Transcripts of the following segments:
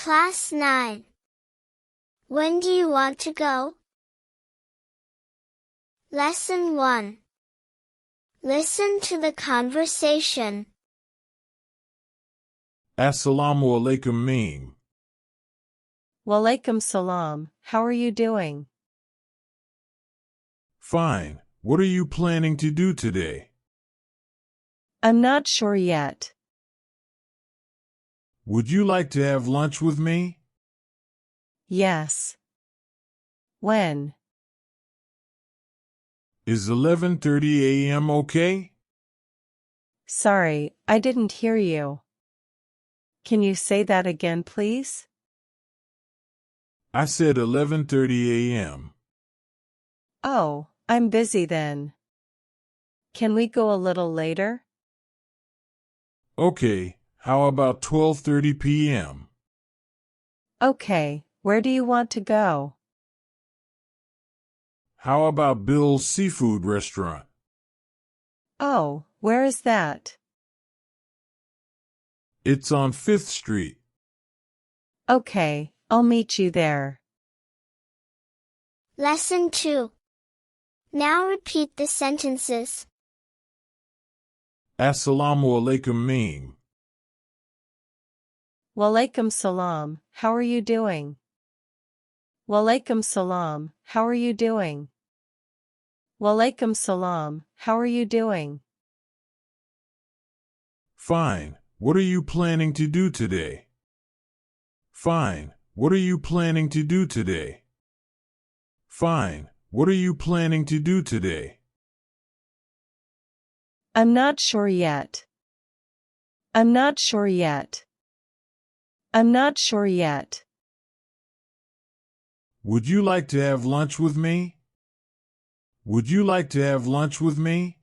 Class 9. When do you want to go? Lesson 1. Listen to the conversation. Assalamu alaikum meme. Walaikum salam, how are you doing? Fine, what are you planning to do today? I'm not sure yet. Would you like to have lunch with me? Yes. When? Is 11:30 a.m. okay? Sorry, I didn't hear you. Can you say that again, please? I said 11:30 a.m. Oh, I'm busy then. Can we go a little later? Okay, how about 12:30 p.m.? Okay, where do you want to go? How about Bill's Seafood Restaurant? Oh, where is that? It's on 5th Street. Okay, I'll meet you there. Lesson 2. Now repeat the sentences. Assalamu alaikum meme. Walaikum salam, how are you doing? Walaikum salam, how are you doing? Walaikum salam, how are you doing? Fine, what are you planning to do today? Fine, what are you planning to do today? Fine, what are you planning to do today? I'm not sure yet. I'm not sure yet. I'm not sure yet. Would you like to have lunch with me? Would you like to have lunch with me?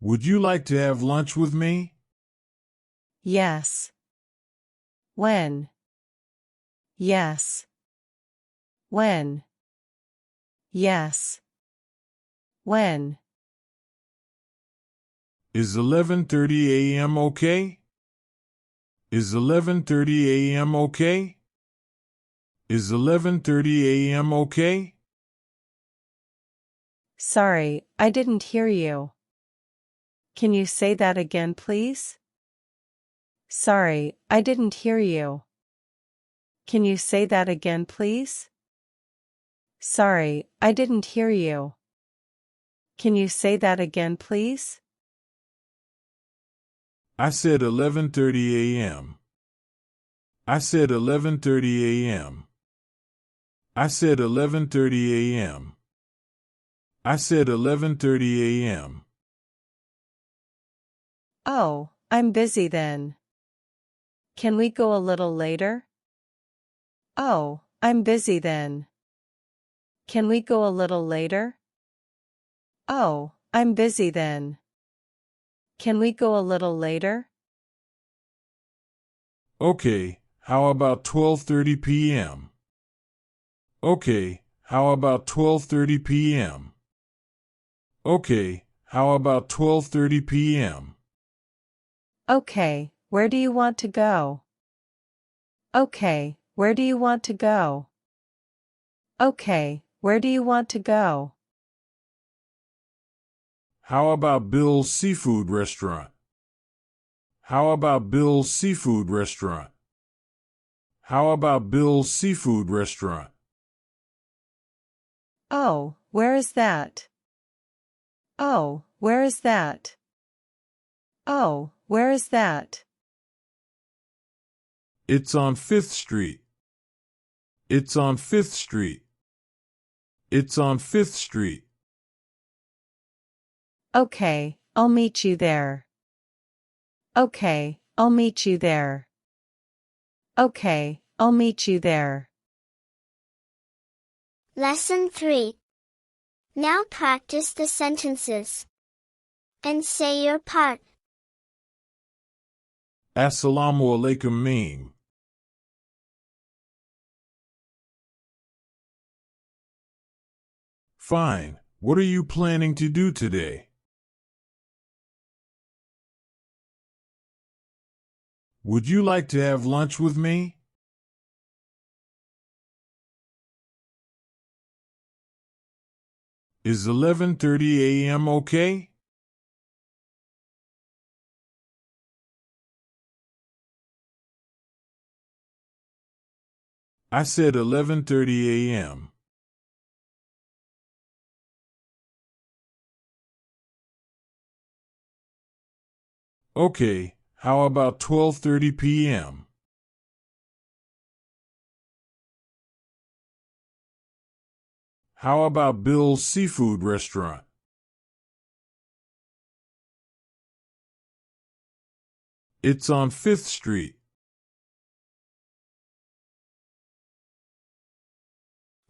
Would you like to have lunch with me? Yes. When? Yes. When? Yes. When? Is 11:30 a.m. okay? Is 11:30 a.m. okay? Is 11:30 a.m. okay? Sorry, I didn't hear you. Can you say that again, please? Sorry, I didn't hear you. Can you say that again, please? Sorry, I didn't hear you. Can you say that again, please? I said 11:30 a.m. I said 11:30 a.m. I said 11:30 a.m. I said 11:30 a.m. Oh, I'm busy then. Can we go a little later? Oh, I'm busy then. Can we go a little later? Oh, I'm busy then. Can we go a little later? Okay, how about 12:30 p.m.? Okay, how about 12:30 p.m.? Okay, how about 12:30 p.m.? Okay, where do you want to go? Okay, where do you want to go? Okay, where do you want to go? How about Bill's Seafood Restaurant? How about Bill's Seafood Restaurant? How about Bill's Seafood Restaurant? Oh, where is that? Oh, where is that? Oh, where is that? It's on 5th Street. It's on 5th Street. It's on 5th Street. Okay, I'll meet you there. Okay, I'll meet you there. Okay, I'll meet you there. Lesson 3. Now practice the sentences. And say your part. Assalamu alaikum meme. Fine, what are you planning to do today? Would you like to have lunch with me? Is 11:30 a.m. okay? I said 11:30 a.m. Okay, how about 12:30 p.m.? How about Bill's Seafood Restaurant? It's on 5th Street.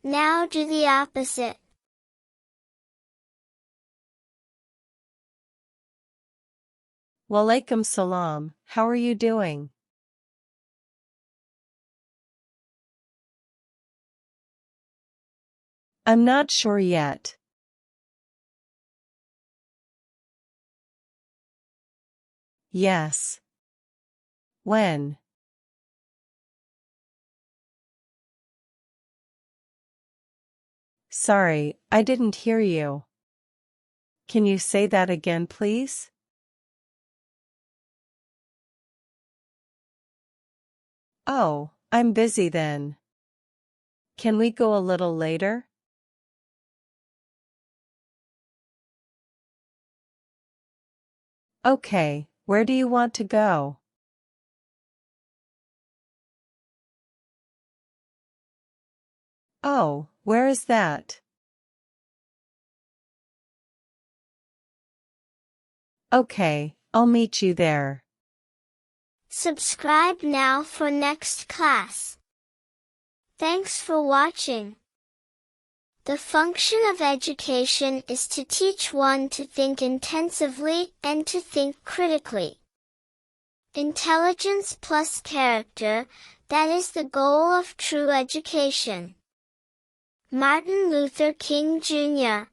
Now do the opposite. Walaikum salam, how are you doing? I'm not sure yet. Yes. When? Sorry, I didn't hear you. Can you say that again, please? Oh, I'm busy then. Can we go a little later? Okay, where do you want to go? Oh, where is that? Okay, I'll meet you there. Subscribe now for next class. Thanks for watching. The function of education is to teach one to think intensively and to think critically. Intelligence plus character, that is the goal of true education. Martin Luther King Jr.